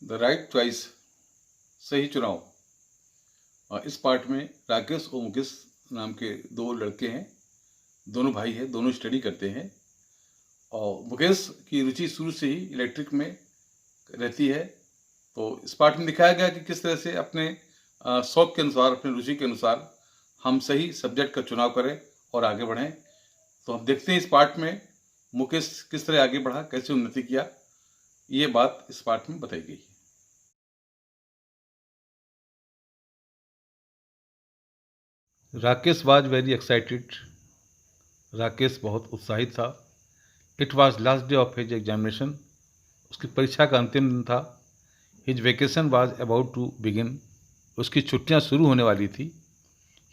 The right choice, सही चुनाव। इस पार्ट में राकेश और मुकेश नाम के दो लड़के हैं, दोनों भाई हैं, दोनों स्टडी करते हैं। और मुकेश की रुचि शुरू से ही इलेक्ट्रिक में रहती है। तो इस पार्ट में दिखाया गया कि किस तरह से अपने शौक के अनुसार, अपने रुचि के अनुसार हम सही सब्जेक्ट का चुनाव करें और आगे बढ़ें। तो हम देखते हैं इस पार्ट में मुकेश किस तरह आगे बढ़ा, कैसे उन्नति किया, ये बात इस पार्ट में बताई गई है। Rakesh was very excited. Rakesh बहुत उत्साहित था। It was last day of his examination. उसकी परीक्षा का अंतिम दिन था। His vacation was about to begin. उसकी छुट्टियां शुरू होने वाली थी।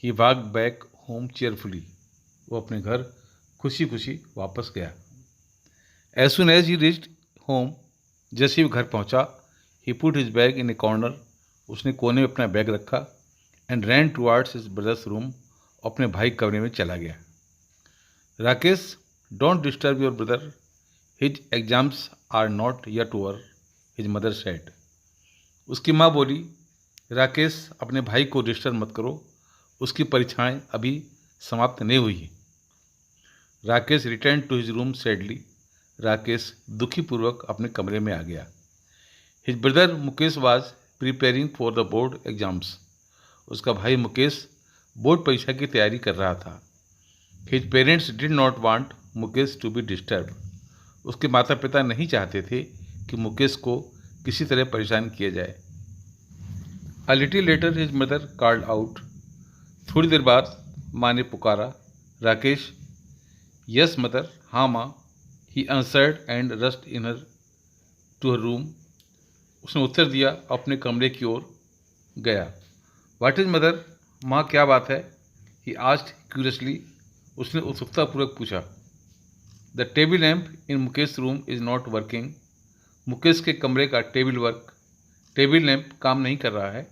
He walk back home cheerfully. वो अपने घर खुशी खुशी वापस गया। As soon as he reached home, जैसे ही वो घर पहुंचा, he put his bag in a corner. उसने कोने में अपना बैग रखा and ran towards his brother's room. अपने भाई के कमरे में चला गया। Rakesh, don't disturb your brother, his exams are not yet over, his mother said. उसकी माँ बोली, राकेश, अपने भाई को डिस्टर्ब मत करो, उसकी परीक्षाएं अभी समाप्त नहीं हुई हैं। Rakesh return to his room sadly. Rakesh दुखीपूर्वक अपने कमरे में आ गया। His brother Mukesh was preparing for the board exams. उसका भाई मुकेश बोर्ड परीक्षा की तैयारी कर रहा था। His parents did not want Mukesh to be disturb. उसके माता पिता नहीं चाहते थे कि मुकेश को किसी तरह परेशान किया जाए। A little letter his mother called out. थोड़ी देर बाद माँ ने पुकारा, राकेश। यस मदर, हाँ माँ। He answered and rushed in her to her room. उसने उत्तर दिया, अपने कमरे की ओर गया। व्हाट इज मदर, माँ क्या बात है? He asked curiously. उसने उत्सुकतापूर्वक पूछा। The table lamp in Mukesh room is not working. Mukesh के कमरे का टेबल लैम्प काम नहीं कर रहा है।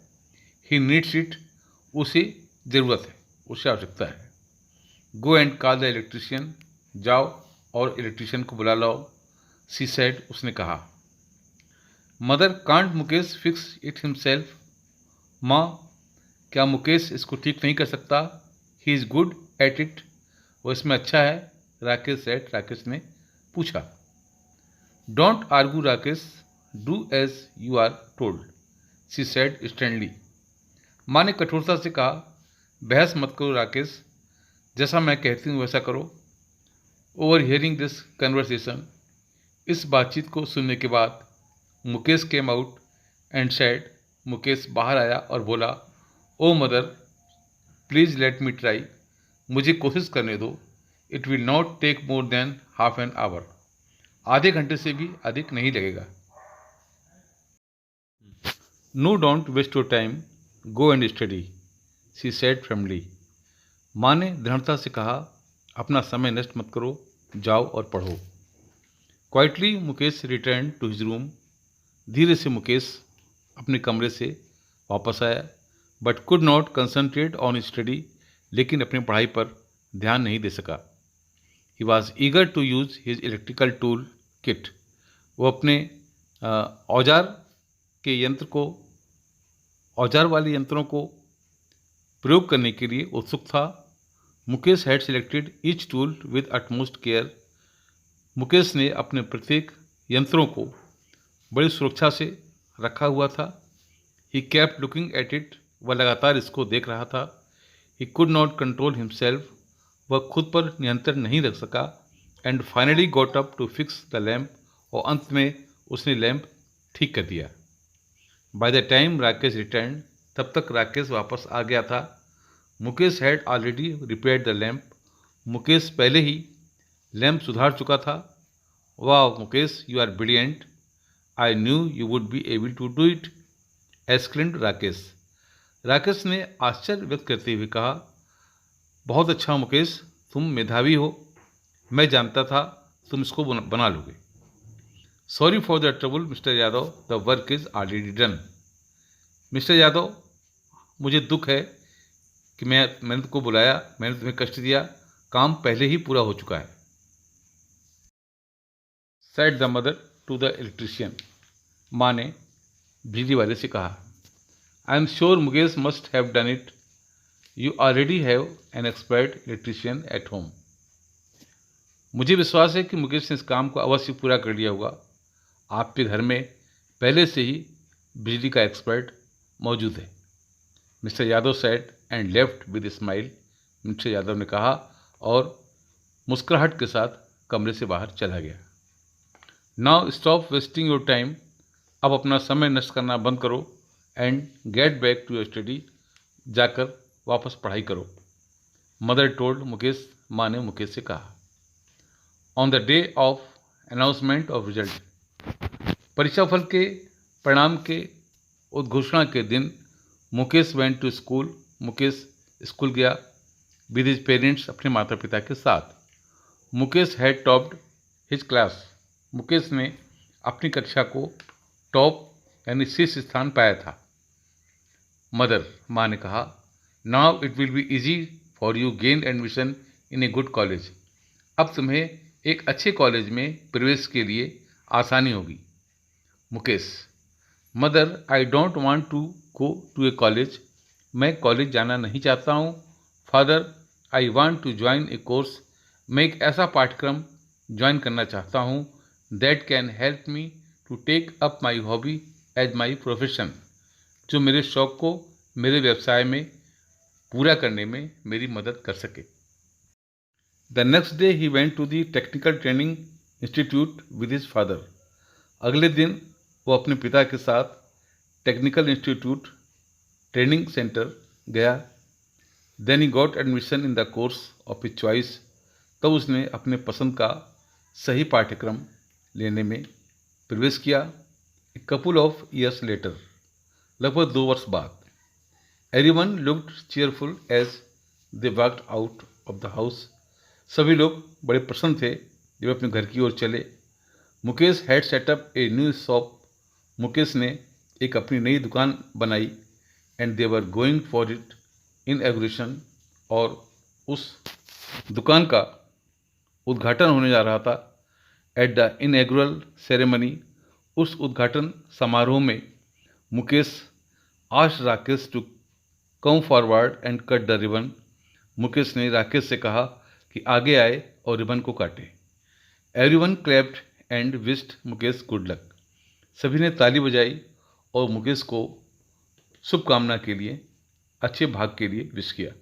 He needs it. उसे ज़रूरत है, उसे आवश्यकता है। Go and call the electrician. जाओ और इलेक्ट्रिशियन को बुला लाओ, सी सेड। उसने कहा। Mother, can't Mukesh fix it himself. माँ, क्या मुकेश इसको ठीक नहीं कर सकता? He is good at it. वो इसमें अच्छा है, राकेश सेड। राकेश ने पूछा। Don't argue Rakesh, do as you are told, she said sternly. माँ ने कठोरता से कहा, बहस मत करो राकेश, जैसा मैं कहती हूँ वैसा करो। ओवर हियरिंग दिस कन्वर्सेशन, इस बातचीत को सुनने के बाद, Mukesh came out and said, Mukesh बाहर आया और बोला, oh mother, please let me try. मुझे कोशिश करने दो। It will not take more than half an hour. आधे घंटे से भी अधिक नहीं लगेगा। No don't waste your time, go and study, she said firmly. माँ ने दृढ़ता से कहा, अपना समय नष्ट मत करो, जाओ और पढ़ो। Quietly Mukesh return to his room. धीरे से मुकेश अपने कमरे से वापस आया, but could not concentrate on study. लेकिन अपनी पढ़ाई पर ध्यान नहीं दे सका। He was eager to use his electrical tool kit. वो अपने औजार के यंत्र को, औजार वाले यंत्रों को प्रयोग करने के लिए उत्सुक था। Mukesh had selected each tool with utmost care. Mukesh ने अपने प्रत्येक यंत्रों को बड़ी सुरक्षा से रखा हुआ था। He kept looking at it. वह लगातार इसको देख रहा था। He could not control himself. वह खुद पर नियंत्रण नहीं रख सका। And finally got up to fix the lamp. और अंत में उसने लैम्प ठीक कर दिया। By the time Rakesh return, तब तक राकेश वापस आ गया था। Mukesh had already repaired the lamp. Mukesh पहले ही लैम्प सुधार चुका था। वाह Mukesh, you are brilliant, I knew you would be able to do it, exclaimed Rakesh. Rakesh ने आश्चर्य व्यक्त करते हुए कहा, बहुत अच्छा मुकेश, तुम मेधावी हो, मैं जानता था तुम इसको बना लोगे। Sorry for the trouble mister Yadav, the work is already done. Mister Yadav, मुझे दुख है कि मैंने तुमको बुलाया, मैंने तुम्हें कष्ट दिया, काम पहले ही पूरा हो चुका है। Said the mother to the electrician. माँ ने बिजली वाले से कहा। I am sure Mukesh must have done it. You already have an expert electrician at home. मुझे विश्वास है कि मुकेश ने इस काम को अवश्य पूरा कर लिया होगा। आपके घर में पहले से ही बिजली का एक्सपर्ट मौजूद है। Mister Yadav said and left with smile. Mister Yadav ने कहा और मुस्कुराहट के साथ कमरे से बाहर चला गया। Now stop wasting your time. अब अपना समय नष्ट करना बंद करो and get back to your study. जाकर वापस पढ़ाई करो। Mother told Mukesh. माँ ने मुकेश से कहा। On the day of announcement of result. परीक्षाफल के परिणाम के उद्घोषणा के दिन Mukesh went to school. Mukesh school गया विद हिज पेरेंट्स, अपने माता पिता के साथ। Mukesh had topped his class. Mukesh ने अपनी कक्षा को टॉप यानी शीर्ष स्थान पाया था। मदर, माँ ने कहा, now it will be easy for you gain admission in a good college. अब तुम्हें एक अच्छे कॉलेज में प्रवेश के लिए आसानी होगी। Mukesh, mother, I don't want to go to a college. मैं कॉलेज जाना नहीं चाहता हूँ। Father, I want to join a course. मैं एक ऐसा पाठ्यक्रम ज्वाइन करना चाहता हूँ that can help me to take up my hobby as my profession, जो मेरे शौक़ को मेरे व्यवसाय में पूरा करने में मेरी मदद कर सके। The next day he went to the technical training institute with his father. अगले दिन वो अपने पिता के साथ टेक्निकल इंस्टीट्यूट ट्रेनिंग सेंटर गया। Then he got admission in the course of his choice. तब उसने अपने पसंद का सही पाठ्यक्रम लेने में प्रवेश किया। A couple of years later. लगभग 2 वर्ष बाद। Everyone looked cheerful as they walked out of the house. सभी लोग बड़े प्रसन्न थे जब अपने घर की ओर चले। Mukesh had set up a new shop. Mukesh ने एक अपनी नई दुकान बनाई and they were going for it inauguration. और उस दुकान का उद्घाटन होने जा रहा था। At the inaugural ceremony. उस उद्घाटन समारोह में Mukesh asked Rakesh to come forward and cut the ribbon. Mukesh ने राकेश से कहा कि आगे आए और रिबन को काटे। Everyone clapped and wished Mukesh good luck. सभी ने ताली बजाई और मुकेश को शुभकामना के लिए, अच्छे भाग के लिए विश किया।